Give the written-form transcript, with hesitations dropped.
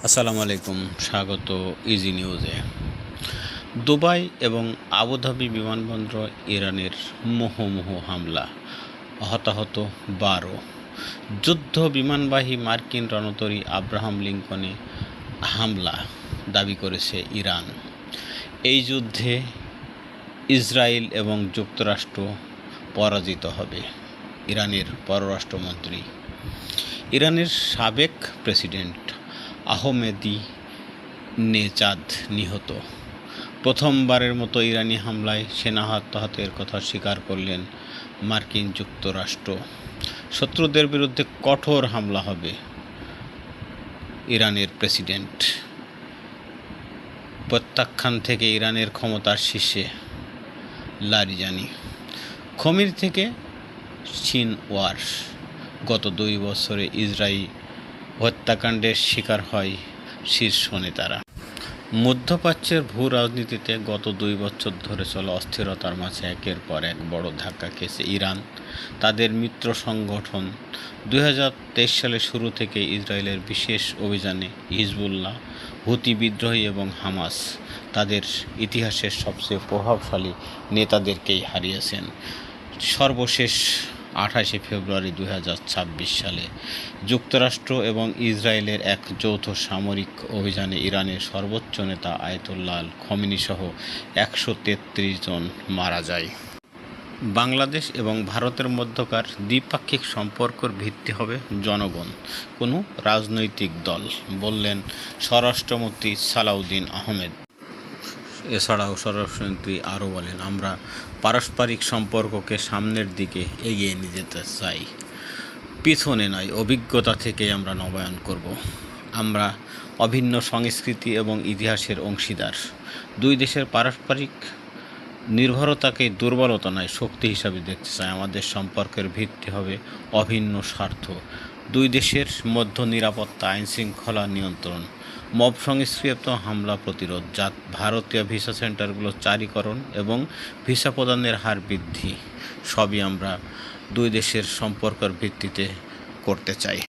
আসসালামু আলাইকুম, স্বাগত ইজি নিউজে। দুবাই এবং আবুধাবি বিমানবন্দর ইরানের মুহুর্মুহু হামলা, হতাহত 12। যুদ্ধ বিমানবাহী মার্কিন রণতরী আব্রাহাম লিঙ্কনে হামলা দাবি করেছে ইরান। এই যুদ্ধে ইসরায়েল এবং যুক্তরাষ্ট্র পরাজিত হবে, ইরানের পররাষ্ট্রমন্ত্রী। ইরানের সাবেক প্রেসিডেন্ট আহমেদি নেচাদ নিহত। প্রথমবারের মতো ইরানি হামলায় সেনা হতাহতের কথা স্বীকার করলেন মার্কিন যুক্তরাষ্ট্র। শত্রুদের বিরুদ্ধে কঠোর হামলা হবে, ইরানের প্রেসিডেন্ট। প্রত্যাখ্যান থেকে ইরানের ক্ষমতার শীর্ষে লারিজানি। খমির থেকে সিনওয়ার। গত 2 বছরে ইসরায়েল হত্যাকাণ্ডের শিকার হয় শীর্ষ নেতারা। মধ্যপ্রাচ্যের ভূ রাজনীতিতে গত 2 বছর ধরে চলা অস্থিরতার মাঝে একের পর এক বড় ধাক্কা খেয়েছে ইরান। তাদের মিত্র সংগঠন 2023 সালের শুরু থেকে ইসরায়েলের বিশেষ অভিযানে হিজবুল্লাহ, হুতি বিদ্রোহী এবং হামাস তাদের ইতিহাসের সবচেয়ে প্রভাবশালী নেতাদেরকেই হারিয়েছেন। সর্বশেষ 28 ফেব্রুয়ারি 2026 সালে যুক্তরাষ্ট্র এবং ইসরায়েলের এক যৌথ সামরিক অভিযানে ইরানের সর্বোচ্চ নেতা আয়াতুল্লাহ খমেনি সহ 133 জন মারা যায়। বাংলাদেশ এবং ভারতের মধ্যকার দ্বিপাক্ষিক সম্পর্কের ভিত্তি হবে জনগণ, কোনো রাজনৈতিক দল, বললেন স্বরাষ্ট্রমন্ত্রী সালাউদ্দিন আহমেদ। এছাড়াও স্বরাষ্ট্রমন্ত্রী আরও বলেন, আমরা পারস্পরিক সম্পর্ককে সামনের দিকে এগিয়ে নিয়ে যেতে চাই, পিছনে নয়। অভিজ্ঞতা থেকে আমরা নবায়ন করব। আমরা অভিন্ন সংস্কৃতি এবং ইতিহাসের অংশীদার। দুই দেশের পারস্পরিক নির্ভরতাকে দুর্বলতা নয়, শক্তি হিসাবে দেখতে চাই। আমাদের সম্পর্কের ভিত্তি হবে অভিন্ন স্বার্থ, দুই দেশের মধ্যে নিরাপত্তা, আইনশৃঙ্খলা নিয়ন্ত্রণ, মব সংস্কৃত হামলা প্রতিরোধ, ভারতীয় ভিসা সেন্টারগুলো চারীকরণ এবং ভিসা প্রদানের হার বৃদ্ধি। সবই আমরা দুই দেশের সম্পর্কের ভিত্তিতে করতে চাই।